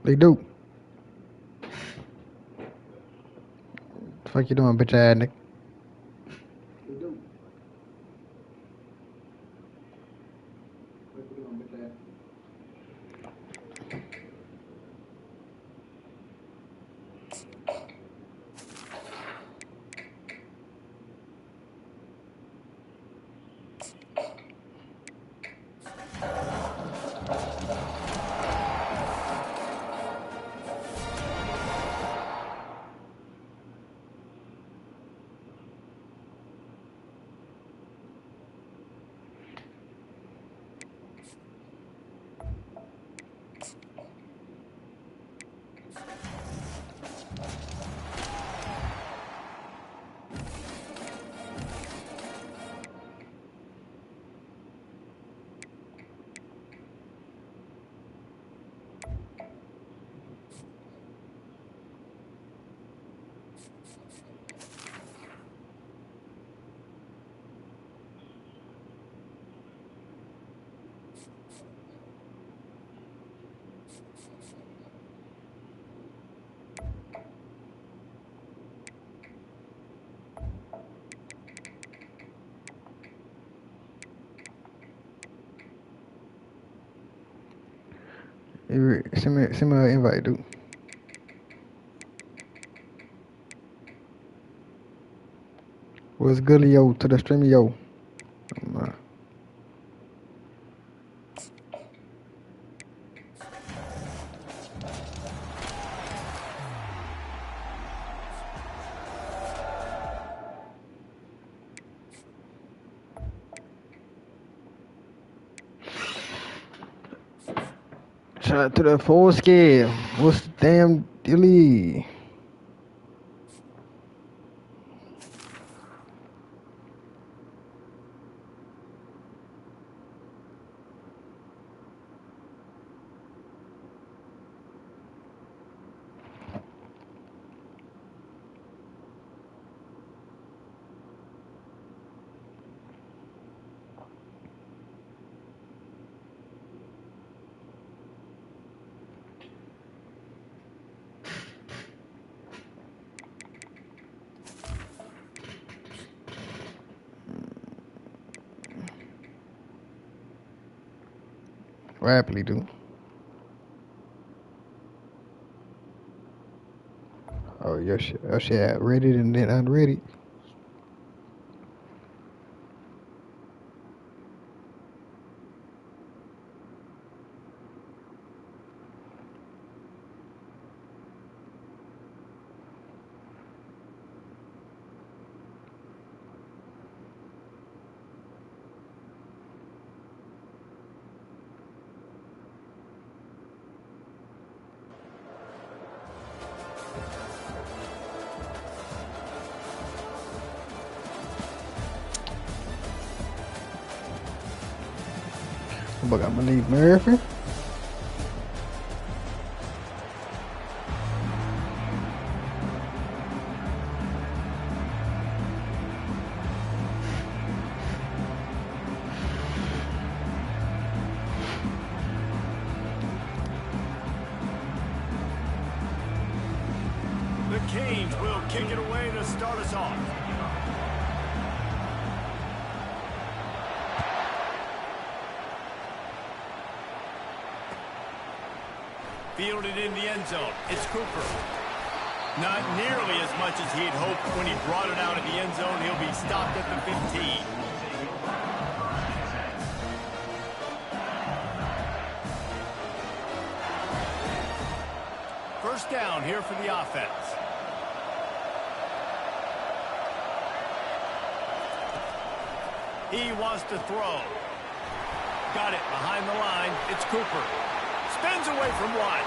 They do. The fuck you doing, bitch ass nigga? Send me an invite, dude. What's good, yo? To the stream, yo. Shout out to the full scale. What's the damn dilly? Rapidly, dude. Oh, your shit. Oh, shit. Ready and then unready. But I'm gonna leave Murphy. The Canes will kick it away to start us off. Fielded in the end zone. It's Cooper. Not nearly as much as he'd hoped when he brought it out of the end zone. He'll be stopped at the 15. First down here for the offense. He wants to throw. Got it behind the line. It's Cooper. Spins away from one.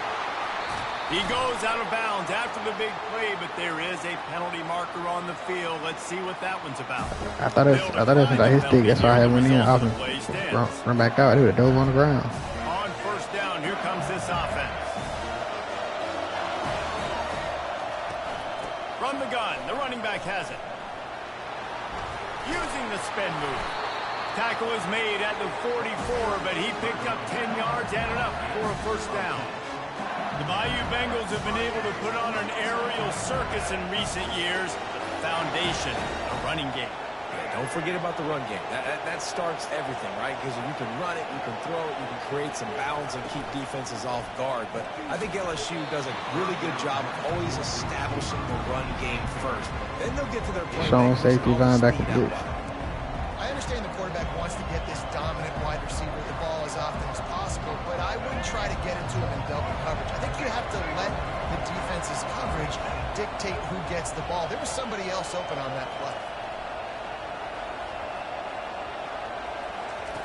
He goes out of bounds after the big play, but there is a penalty marker on the field. Let's see what that one's about. I thought it was like his stick. That's why I had went in. I was run back out. He would have dove on the ground. On first down, here comes this offense. From the gun, the running back has it. Using the spin move. Tackle is made at the 44, but he picked up 10 yards and enough for a first down. The Bayou Bengals have been able to put on an aerial circus in recent years. Foundation, a running game. Don't forget about the run game. That starts everything, right? Because if you can run it, you can throw it, you can create some bounds and keep defenses off guard. But I think LSU does a really good job of always establishing the run game first. Then they'll get to their play. Showing safety line back to blitz. I understand the quarterback wants to get this dominant wide receiver the ball as often as possible, but I wouldn't try to get into him in double coverage. I think you have to let the defense's coverage dictate who gets the ball. There was somebody else open on that play.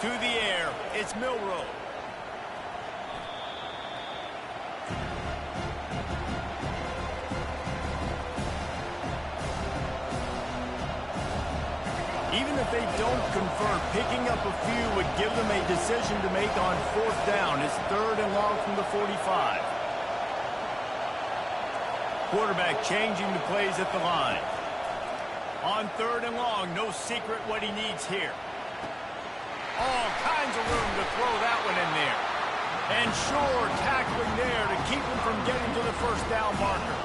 To the air, it's Milroe. Even if they don't convert, picking up a few would give them a decision to make on 4th down. It's 3rd and long from the 45. Quarterback changing the plays at the line. On 3rd and long, no secret what he needs here. All kinds of room to throw that one in there. And sure, tackling there to keep him from getting to the 1st down marker.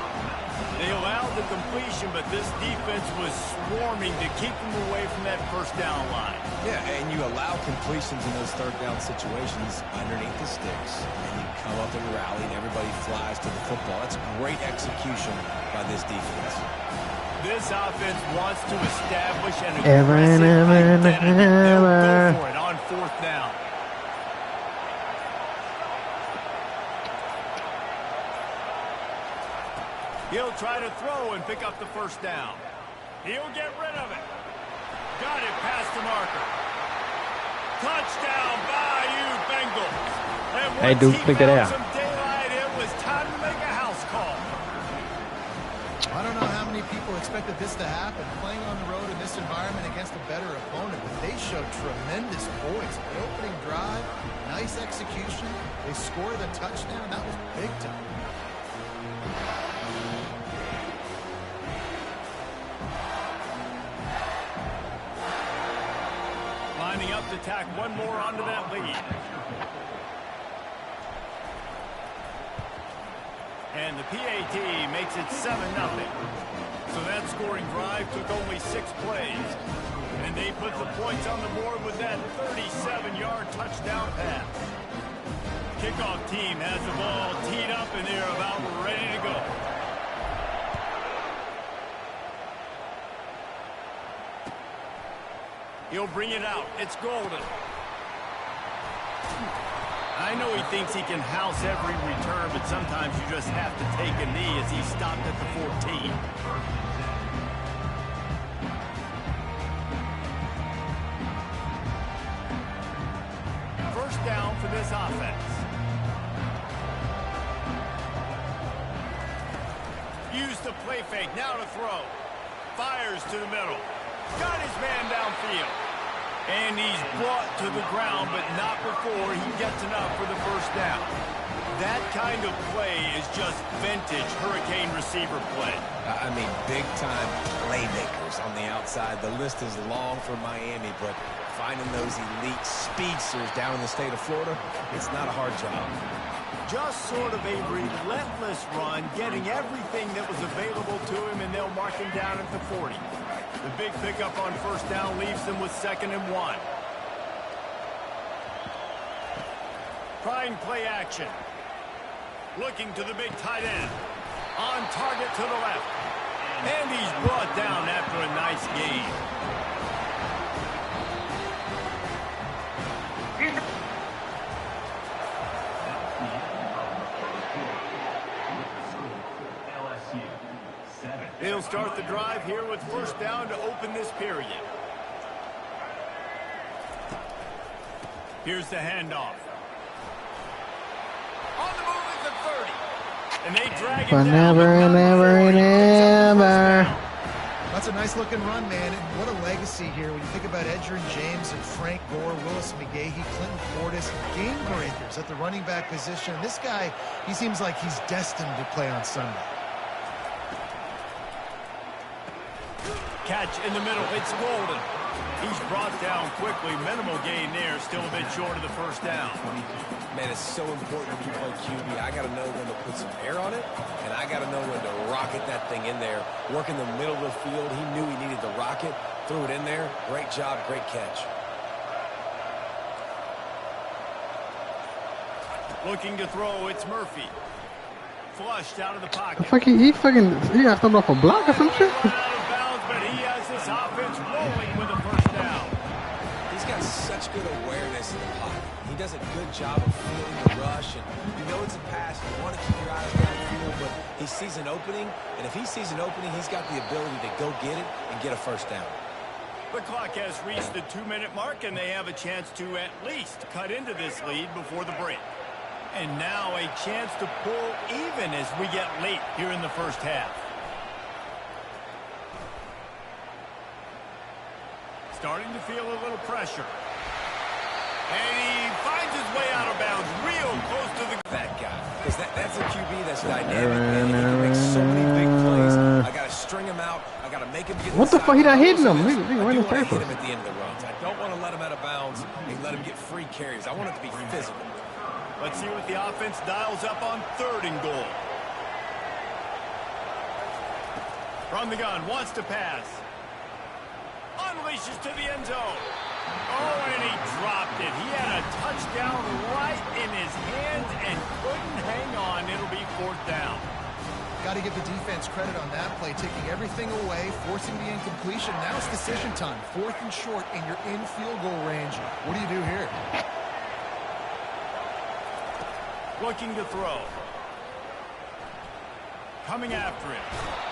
They allowed the completion, but this defense was swarming to keep them away from that 1st down line. Yeah, and you allow completions in those 3rd down situations underneath the sticks, and you come up and rally, and everybody flies to the football. That's great execution by this defense. This offense wants to establish an aggressive identity. They'll go for it on 4th down. He'll try to throw and pick up the 1st down. He'll get rid of it. Got it past the marker. Touchdown, Bayou Bengals. And Hey, dude, pick it out. Some daylight, it was time to make a house call. I don't know how many people expected this to happen, playing on the road in this environment against a better opponent, but they showed tremendous poise. The opening drive, nice execution. They scored the touchdown. That was big time. Lining up to tack one more onto that lead. And the PAT makes it 7-0. So that scoring drive took only 6 plays. And they put the points on the board with that 37-yard touchdown pass. Kickoff team has the ball teed up and they're about ready to go. He'll bring it out. It's Golden. I know he thinks he can house every return, but sometimes you just have to take a knee as he stopped at the 14. First down for this offense. Use the play fake. Now to throw. Fires to the middle. Got his man downfield. And he's brought to the ground, but not before he gets enough for the 1st down. That kind of play is just vintage Hurricane receiver play. I mean, big-time playmakers on the outside. The list is long for Miami, but finding those elite speedsters down in the state of Florida, it's not a hard job. Just sort of a relentless run, getting everything that was available to him, and they'll mark him down at the 40. The big pickup on 1st down leaves them with 2nd and 1. Trying play action. Looking to the big tight end. On target to the left. And he's brought down after a nice gain. They'll start the drive here with 1st down to open this period. Here's the handoff. On the move is the 30. And they drag it down. Never. That's a nice-looking run, man. And what a legacy here when you think about Edgerrin James and Frank Gore, Willis McGahee, Clinton Portis, game breakers at the running back position. This guy, he seems like he's destined to play on Sunday. Catch in the middle. It's Golden. He's brought down quickly. Minimal gain there. Still a bit short of the first down. Man, it's so important when you play QB. I got to know when to put some air on it, and I got to know when to rocket that thing in there. Work in the middle of the field. He knew he needed the rocket. Threw it in there. Great job. Great catch. Looking to throw. It's Murphy. Flushed out of the pocket. He got stumped off a block or some shit. Out of bounds, but he has this offense rolling with a first down. He's got such good awareness in the pocket. He does a good job of feeling the rush, and you know it's a pass. You want to keep your eyes downfield, but he sees an opening, and if he sees an opening, he's got the ability to go get it and get a first down. The clock has reached the 2-minute mark, and they have a chance to at least cut into this lead before the break. And now a chance to pull even as we get late here in the first half. Starting to feel a little pressure. And he finds his way out of bounds real close to that guy. Because that's a QB that's dynamic, and he can make so many big plays. I got to string him out. I got to make him get What the fuck? He not hitting him. I do want to hit him at the end of the runs. I don't want to let him out of bounds and let him get free carries. I want it to be physical. Let's see what the offense dials up on 3rd and goal. From the gun, wants to pass. Unleashes to the end zone. Oh, and he dropped it. He had a touchdown right in his hands and couldn't hang on. It'll be 4th down. Got to give the defense credit on that play, taking everything away, forcing the incompletion. Now it's decision time. 4th and short, and you're in field goal range. What do you do here? Looking to throw. Coming after him.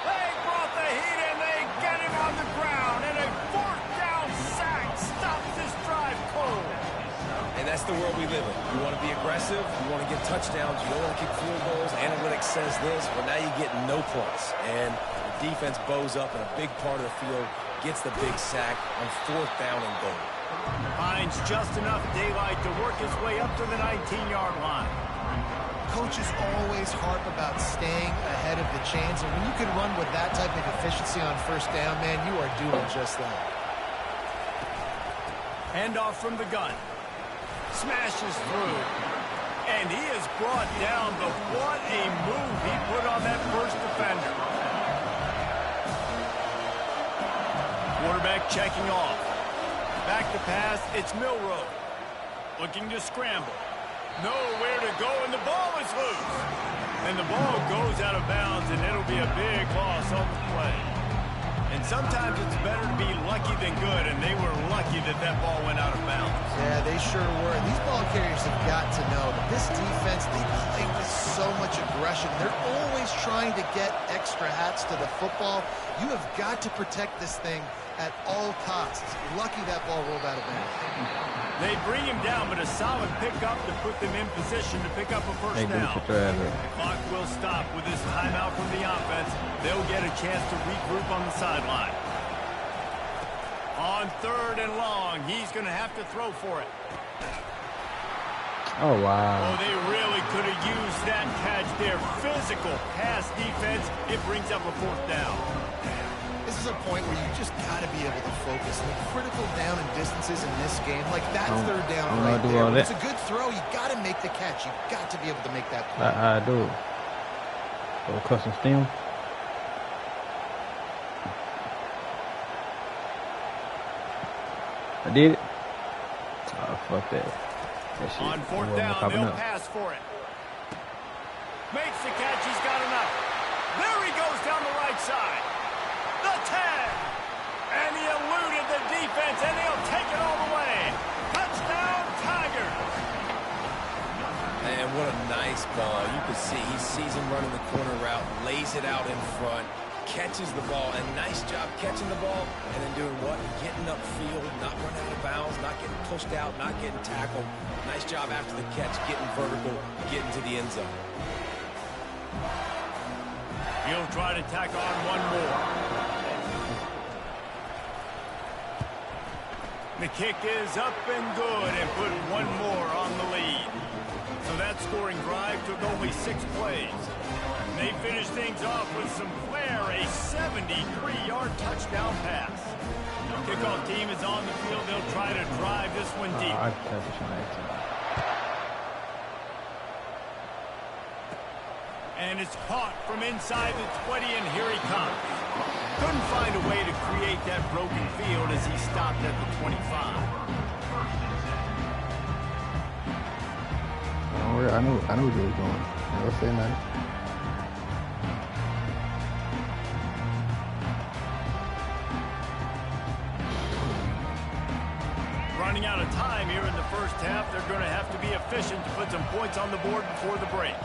They brought the heat and they get him on the ground. And a 4th down sack stops this drive cold. And that's the world we live in. You want to be aggressive. You want to get touchdowns. You don't want to kick field goals. Analytics says this. Well, now you get no points. And the defense bows up in a big part of the field, gets the big sack on 4th down and goal. Finds just enough daylight to work his way up to the 19-yard line. Coaches always harp about staying ahead of the chains, and when you can run with that type of efficiency on 1st down, man, you are doing just that. Handoff from the gun. Smashes through. And he is brought down, but what a move he put on that first defender. Quarterback checking off. Back to pass, it's Milroe. Looking to scramble. Nowhere to go, and the ball is loose. And the ball goes out of bounds, and it'll be a big loss on the play. And sometimes it's better to be lucky than good, and they were lucky that that ball went out of bounds. Yeah, they sure were. These ball carriers have got to know that this defense, they play with so much aggression. They're always trying to get extra hats to the football. You have got to protect this thing at all costs. Lucky that ball rolled out of bounds. They bring him down, but a solid pickup to put them in position to pick up a first down. The clock will stop with this timeout from the offense. They'll get a chance to regroup on the sideline. On 3rd and long, he's going to have to throw for it. Oh, wow. Oh, they really could have used that catch there. Physical pass defense. It brings up a 4th down. This is a point where you just got to be able to focus. The critical down and distances in this game, like that's 3rd down right there. When it's a good throw, you got to make the catch. You got to be able to make that play. I do. Go custom steam. I did it. Oh, fuck that. That shit. On 4th down, they'll pass for it. Makes the catch. He's got enough. There he goes down the right side. The 10. And he eluded the defense, and he'll take it all the way. Touchdown, Tigers. And what a nice ball. You can see he sees him running the corner route, lays it out in front, catches the ball, and nice job catching the ball, and then doing what? Getting upfield, not running out of bounds, not getting pushed out, not getting tackled. Nice job after the catch, getting vertical, getting to the end zone. He'll try to tack on one more. The kick is up and good, and put one more on the lead. So that's high-scoring drive took only 6 plays. And they finished things off with some flair, a 73-yard touchdown pass. Kickoff team is on the field. They'll try to drive this one deep. And it's caught from inside the 20, and here he comes. Couldn't find a way to create that broken field as he stopped at the 25. I knew where he was going. Never say nothing. Running out of time here in the first half. They're going to have to be efficient to put some points on the board before the break.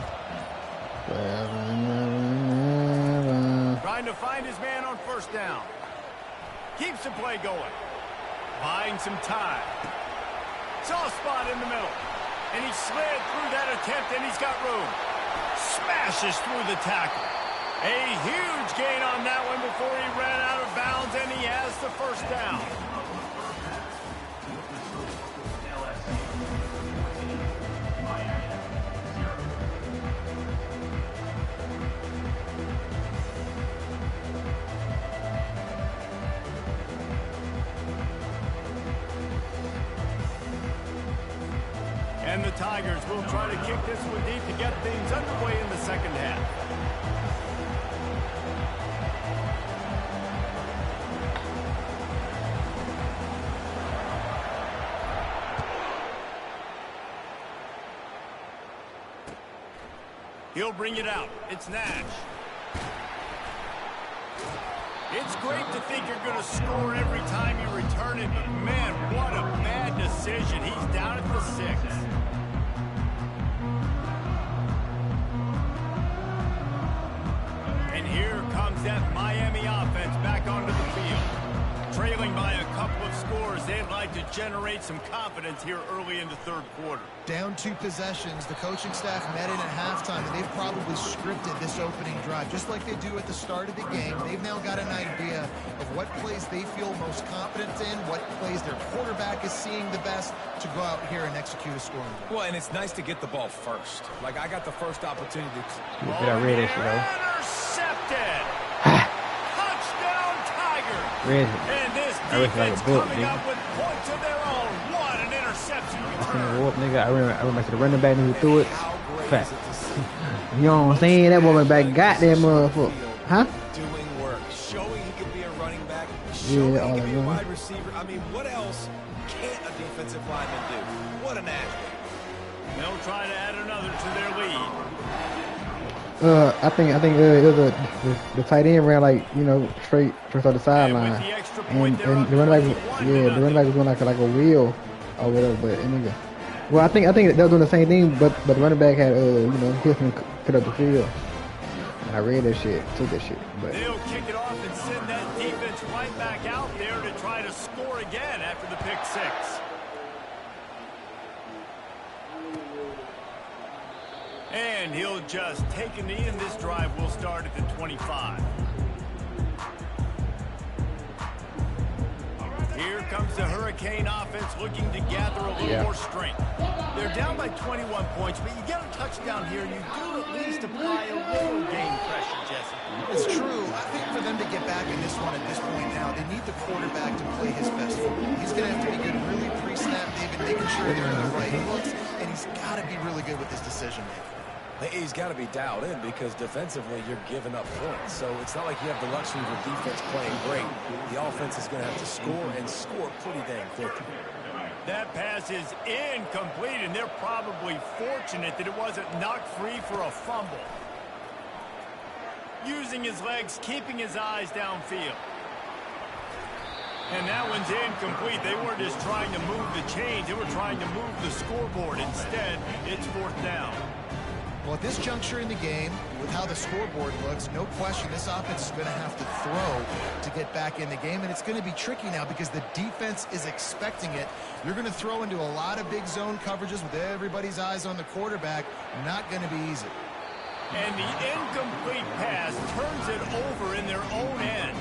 Trying to find his man on first down. Keeps the play going. Buying some time. Soft spot in the middle. And he slid through that attempt, and he's got room. Smashes through the tackle. A huge gain on that one before he ran out of bounds, and he has the first down. And the Tigers will try to kick this one deep to get things underway in the second half. He'll bring it out. It's Nash. It's great to think you're going to score every time you return it, but man, what a bad decision. He's down at the 6. And here comes that Miami offense back onto the field. Trailing by a couple of scores, they'd like to generate some confidence here early in the third quarter. Down 2 possessions, the coaching staff met in at halftime, and they've probably scripted this opening drive, just like they do at the start of the game. They've now got an idea of what plays they feel most confident in, what plays their quarterback is seeing the best to go out here and execute a scoring. Well, and it's nice to get the ball first. Like, I got the first opportunity to... I read that shit, though. Intercepted! Touchdown, Tigers! Read it. And this I read it like defense a book, coming nigga. up with points of their own. What an interception return. Whoop, nigga. I remember the running back who threw it. Fact. You know what I'm saying? That boy back got that motherfucker. Huh? Doing work, showing he could be a running back, Yeah, showing all he could be a that. wide receiver. I mean, what else can't a defensive lineman do? What an athlete. They'll try to add another to their lead. I think it was the tight end ran like, you know, straight on the sideline, And with the extra and point, they're up the running back, 21 yeah, the running back was going like a wheel or whatever. But nigga, well, I think they were doing the same thing, but the running back had you know, hit him cut up the field. And I read that shit, took that shit, but They'll kick it off and send that defense right back out there to try to score again after the pick 6. And he'll just take a knee, and this drive will start at the 25. Here comes the Hurricane offense looking to gather a little more strength. They're down by 21 points, but you get a touchdown here, you do at least apply a little game pressure, Jesse. It's true. I think for them to get back in this one at this point now, they need the quarterback to play his best football. He's going to have to be good really pre-snap, David, making sure they're in the right looks, and he's got to be really good with his decision-making. He's got to be dialed in because defensively you're giving up points. So it's not like you have the luxury of the defense playing great. The offense is going to have to score and score pretty dang quickly. That pass is incomplete, and they're probably fortunate that it wasn't knocked free for a fumble. Using his legs, keeping his eyes downfield. And that one's incomplete. They weren't just trying to move the chains. They were trying to move the scoreboard. Instead, it's 4th down. Well, at this juncture in the game, with how the scoreboard looks, no question this offense is going to have to throw to get back in the game, and it's going to be tricky now because the defense is expecting it. You're going to throw into a lot of big zone coverages with everybody's eyes on the quarterback. Not going to be easy. And the incomplete pass turns it over in their own end.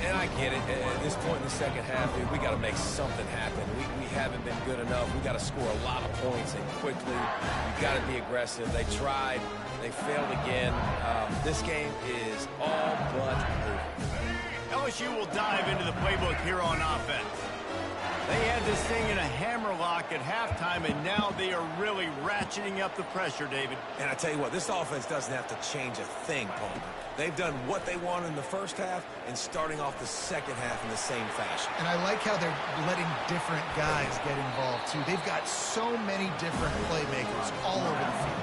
And I get it. At this point in the second half, dude, we got to make something happen. We haven't been good enough. We got to score a lot of points and quickly. We got to be aggressive. They tried. They failed again. This game is all but over. LSU will dive into the playbook here on offense. They had this thing in a hammerlock at halftime, and now they are really ratcheting up the pressure, David. And I tell you what, this offense doesn't have to change a thing, Palmer. They've done what they wanted in the first half and starting off the second half in the same fashion. And I like how they're letting different guys get involved, too. They've got so many different playmakers all over the field.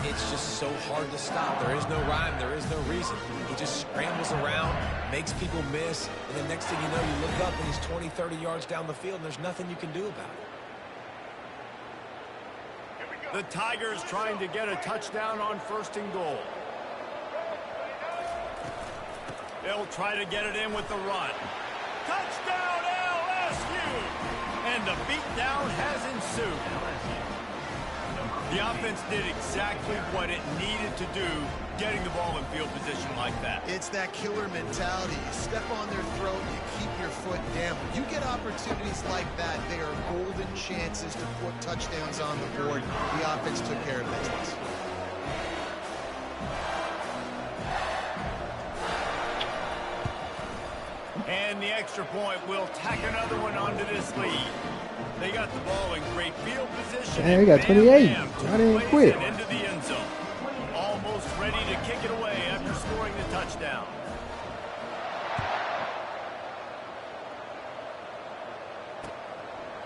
It's just so hard to stop. There is no rhyme. There is no reason. He just scrambles around, makes people miss, and the next thing you know, you look up and he's 20, 30 yards down the field, and there's nothing you can do about it. The Tigers trying to get a touchdown on 1st and goal. They'll try to get it in with the run. Touchdown, LSU! And the beatdown has ensued. The offense did exactly what it needed to do, getting the ball in field position like that. It's that killer mentality. You step on their throat, you keep your foot down. When you get opportunities like that, they are golden chances to put touchdowns on the board. The offense took care of business. And the extra point will tack another one onto this lead. They got the ball in great field position. Hey, we got 28. I didn't quit. Into the end zone. Almost ready to kick it away after scoring the touchdown.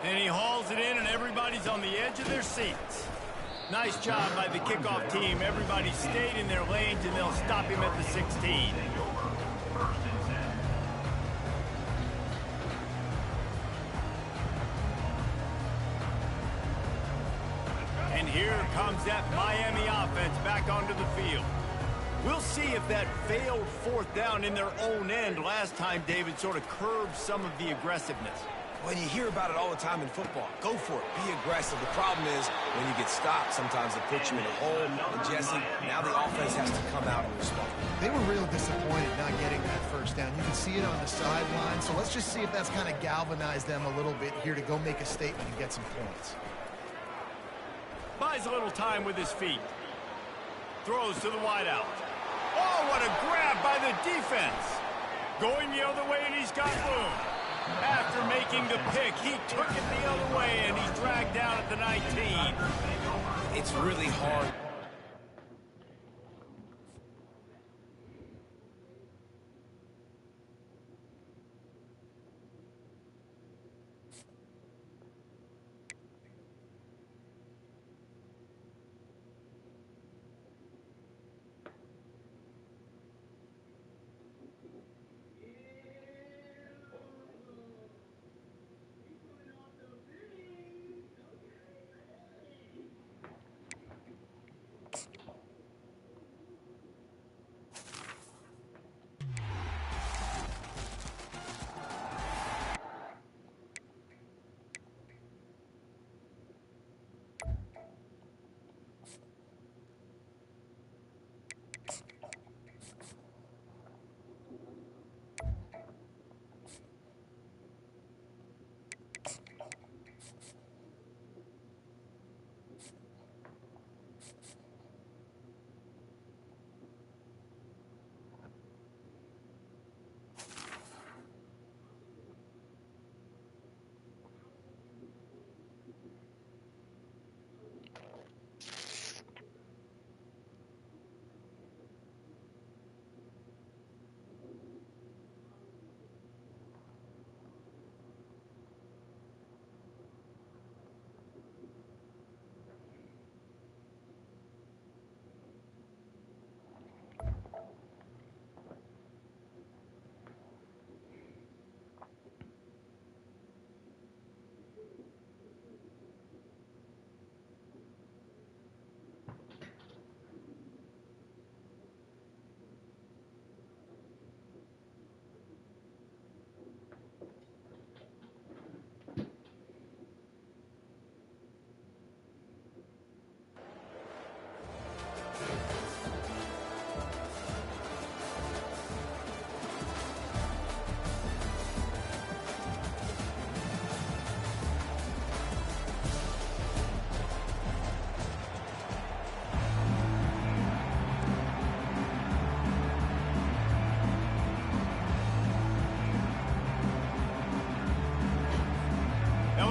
And he hauls it in, and everybody's on the edge of their seats. Nice job by the kickoff team. Everybody stayed in their lanes, and they'll stop him at the 16. And here comes that Miami offense back onto the field. We'll see if that failed 4th down in their own end last time, David, sort of curbed some of the aggressiveness. Well, you hear about it all the time in football. Go for it. Be aggressive. The problem is when you get stopped, sometimes it puts you in a hole. And, Jesse, now the offense has to come out and respond. They were real disappointed not getting that 1st down. You can see it on the sideline. So let's just see if that's kind of galvanized them a little bit here to go make a statement and get some points. Buys a little time with his feet. Throws to the wideout. Oh, what a grab by the defense. Going the other way, and he's got room. After making the pick, he took it the other way, and he's dragged down at the 19. It's really hard.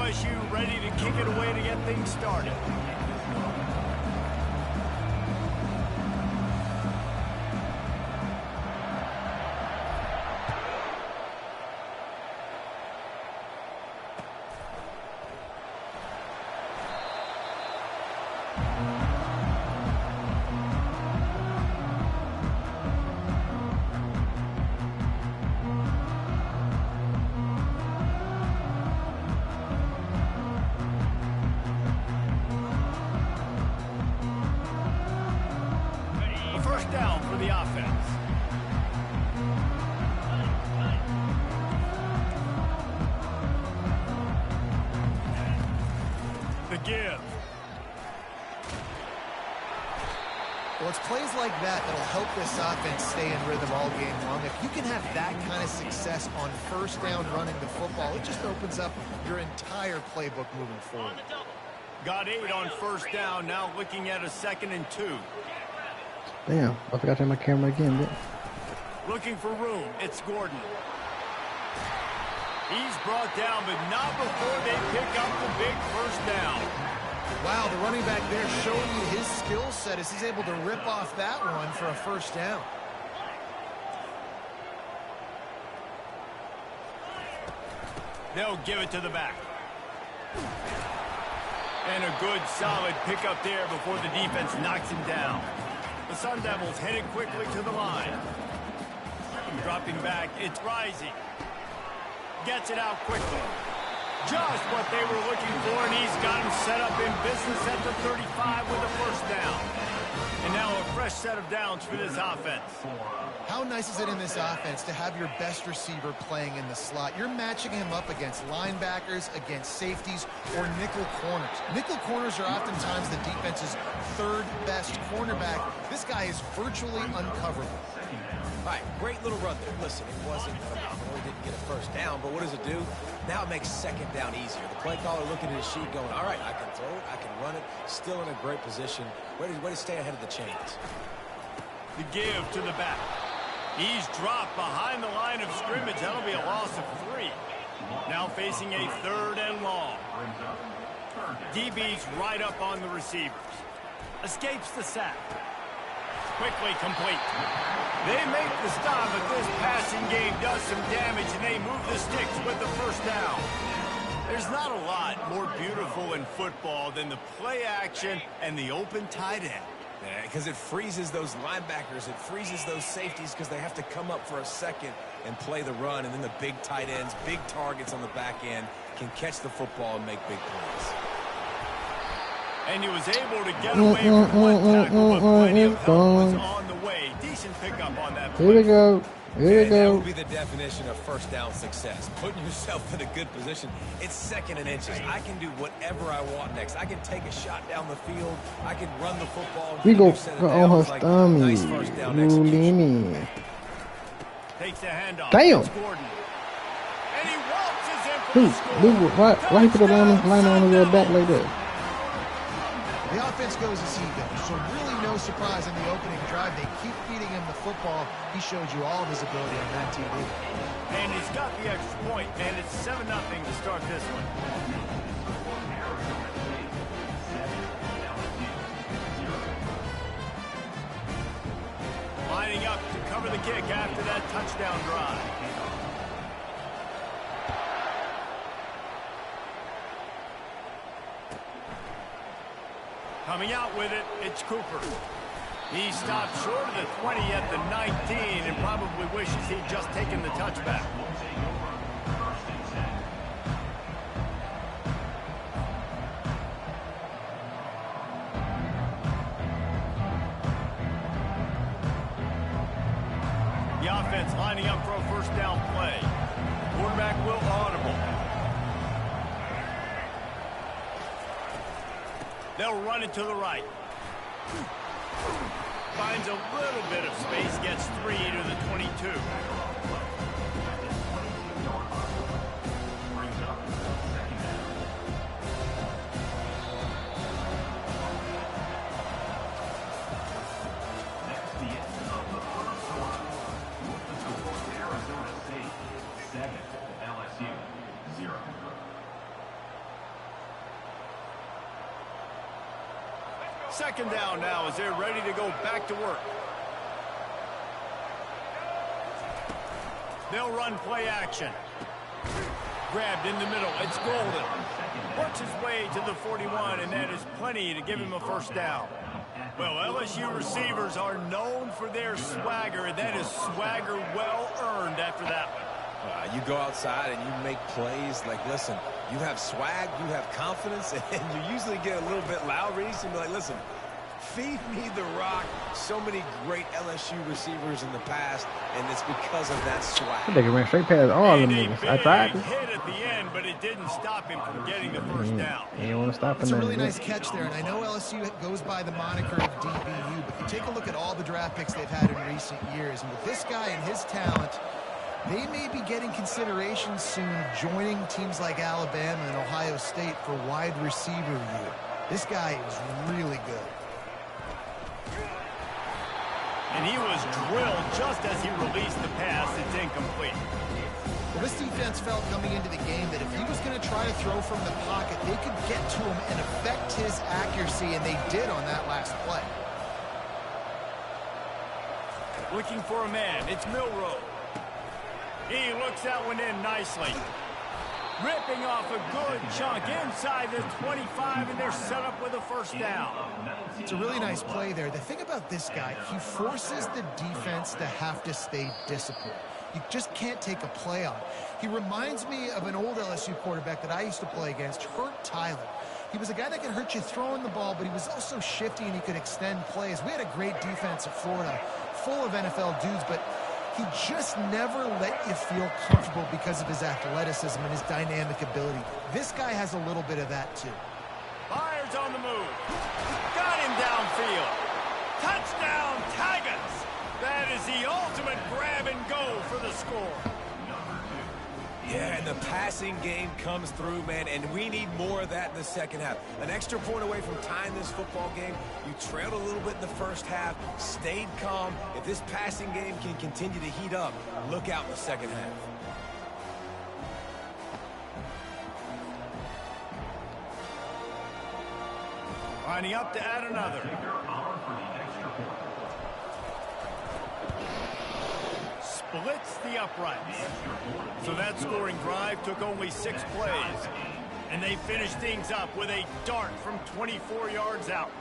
LSU ready to kick it away to get things started. First down for the offense. The give. Well, it's plays like that that'll help this offense stay in rhythm all game long. If you can have that kind of success on first down running the football, it just opens up your entire playbook moving forward. Got 8 on first down, now looking at a 2nd and 2. Damn, I forgot to turn my camera again. Looking for room, it's Gordon. He's brought down, but not before they pick up the big first down. Wow, the running back there showing you his skill set as he's able to rip off that one for a first down. They'll give it to the back. And a good, solid pickup there before the defense knocks him down. The Sun Devils headed quickly to the line. Dropping back, it's Rising. Gets it out quickly. Just what they were looking for, and he's got him set up in business at the 35 with a first down. And now a fresh set of downs for this offense. How nice is it in this offense to have your best receiver playing in the slot? You're matching him up against linebackers, against safeties, or nickel corners. Nickel corners are oftentimes the defense's third best cornerback. This guy is virtually uncoverable. All right, great little run there. Listen, it wasn't phenomenal. He didn't get a first down, but what does it do? Now it makes second down easier. The play caller looking at his sheet going, all right, I can throw it, I can run it, still in a great position. Way to stay ahead of the chains. The give to the back. He's dropped behind the line of scrimmage. That'll be a loss of 3. Now facing a 3rd and long. DB's right up on the receivers. Escapes the sack. Quickly complete. They make the stop, but this passing game does some damage, and they move the sticks with the first down. There's not a lot more beautiful in football than the play action and the open tight end. Because it freezes those linebackers, it freezes those safeties because they have to come up for a second and play the run, and then the big tight ends, big targets on the back end can catch the football and make big plays. And he was able to get away from one tackle, but plenty of help was on the way. Decent pickup on that play. Here we go. Here we That go. would be the definition of first down success. Putting yourself in a good position. It's 2nd and inches. I can do whatever I want next. I can take a shot down the field. I can run the football. We go set it on down. her It's like stomach. nice first down execution. Ulimi. Takes the handoff. Damn. It's Gordon. And he waltzes in for the score. Dude, why he put a line on his back like that? The offense goes as he goes, so really no surprise in the opening drive. They keep feeding him the football. He showed you all of his ability on that TV. And he's got the extra point, and it's 7-0 to start this one. Lining up to cover the kick after that touchdown drive. Coming out with it, it's Cooper. He stopped short of the 20 at the 19 and probably wishes he'd just taken the touchback. The offense lining up for a first down play. Quarterback will audible. They'll run it to the right. Finds a little bit of space, gets 3 to the 22. Second down now as they're ready to go back to work. They'll run play action. Grabbed in the middle. It's Golden. Works his way to the 41, and that is plenty to give him a first down. Well, LSU receivers are known for their swagger, and that is swagger well earned after that one. You go outside and you make plays. Like, listen, you have swag, you have confidence, and you usually get a little bit loud. Reese, and be like, listen, feed me the rock. So many great LSU receivers in the past, and it's because of that swag. They ran straight past all of them niggas. I tried to. Hit at the end, but it didn't stop him from getting the first down. You don't want to stop him. That's a really nice catch there, and I know LSU goes by the moniker of DBU, but you take a look at all the draft picks they've had in recent years, and with this guy and his talent, they may be getting consideration soon joining teams like Alabama and Ohio State for wide receiver year. This guy is really good. And he was drilled just as he released the pass. It's incomplete. Well, this defense felt coming into the game that if he was going to try to throw from the pocket, they could get to him and affect his accuracy, and they did on that last play. Looking for a man. It's Milroe. He looks that one in nicely. Ripping off a good chunk inside the 25, and they're set up with a first down. It's a really nice play there. The thing about this guy, he forces the defense to have to stay disciplined. You just can't take a play on. He reminds me of an old LSU quarterback that I used to play against, Hurt Tyler. He was a guy that could hurt you throwing the ball, but he was also shifty and he could extend plays. We had a great defense at Florida, full of NFL dudes, but he just never let you feel comfortable because of his athleticism and his dynamic ability. This guy has a little bit of that, too. Byers on the move. Got him downfield. Touchdown, Tigers. That is the ultimate grab and go for the score. Yeah, and the passing game comes through, man, and we need more of that in the second half. An extra point away from tying this football game. You trailed a little bit in the first half, stayed calm. If this passing game can continue to heat up, look out in the second half. Lining up to add another. Splits the uprights. So that scoring drive took only 6 plays. And they finished things up with a dart from 24 yards out.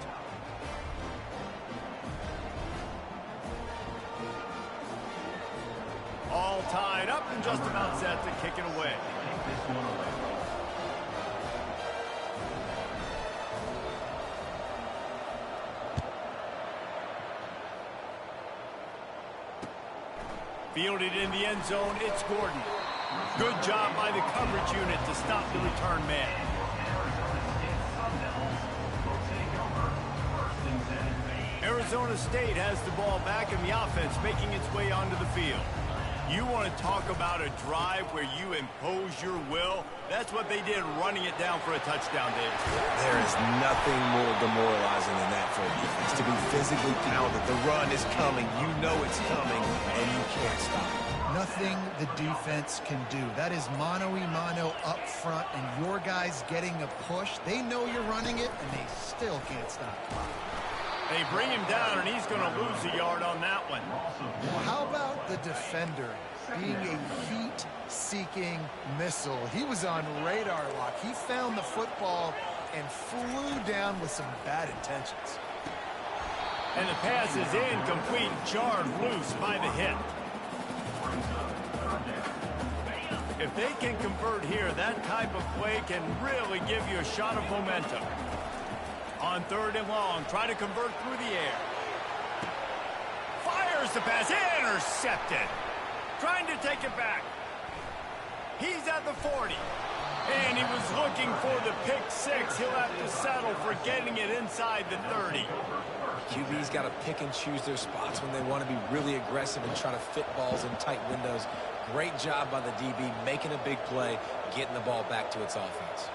All tied up and just about set to kick it away. Fielded in the end zone, it's Gordon. Good job by the coverage unit to stop the return man. Arizona State has the ball back in the offense, making its way onto the field. You want to talk about a drive where you impose your will? That's what they did, running it down for a touchdown, David. There is nothing more demoralizing than that for a defense. To be physically pounded, the run is coming, you know it's coming, and you can't stop it. Nothing the defense can do. That is mano-a-mano up front, and your guys getting a push. They know you're running it, and they still can't stop it. They bring him down, and he's going to lose a yard on that one. Well, how about the defender being a heat-seeking missile? He was on radar lock. He found the football and flew down with some bad intentions. And the pass is incomplete, jarred loose by the hit. If they can convert here, that type of play can really give you a shot of momentum. On 3rd and long, try to convert through the air. Fires the pass, intercepted. Trying to take it back. He's at the 40. And he was looking for the pick 6. He'll have to settle for getting it inside the 30. QB's got to pick and choose their spots when they want to be really aggressive and try to fit balls in tight windows. Great job by the DB making a big play, getting the ball back to its offense.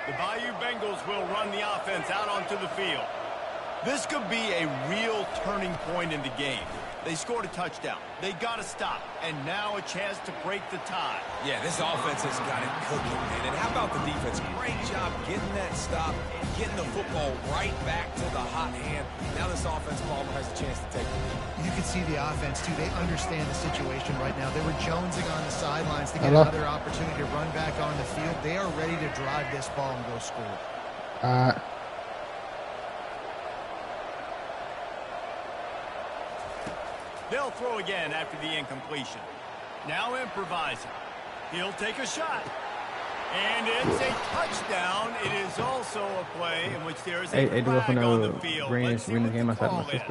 The Bayou Bengals will run the offense out onto the field. This could be a real turning point in the game. They scored a touchdown. They got to stop. And now a chance to break the tie. Yeah, this offense has got it cooking, man. And how about the defense? Great job getting that stop and getting the football right back to the hot hand. Now this offense, Palmer, has a chance to take it. You can see the offense, too. They understand the situation right now. They were jonesing on the sidelines to get another opportunity to run back on the field. They are ready to drive this ball and go score. They'll throw again after the incompletion. Now improvising. He'll take a shot. And it's a touchdown. It is also a play in which there is a flag on the field. Let's see what the call is.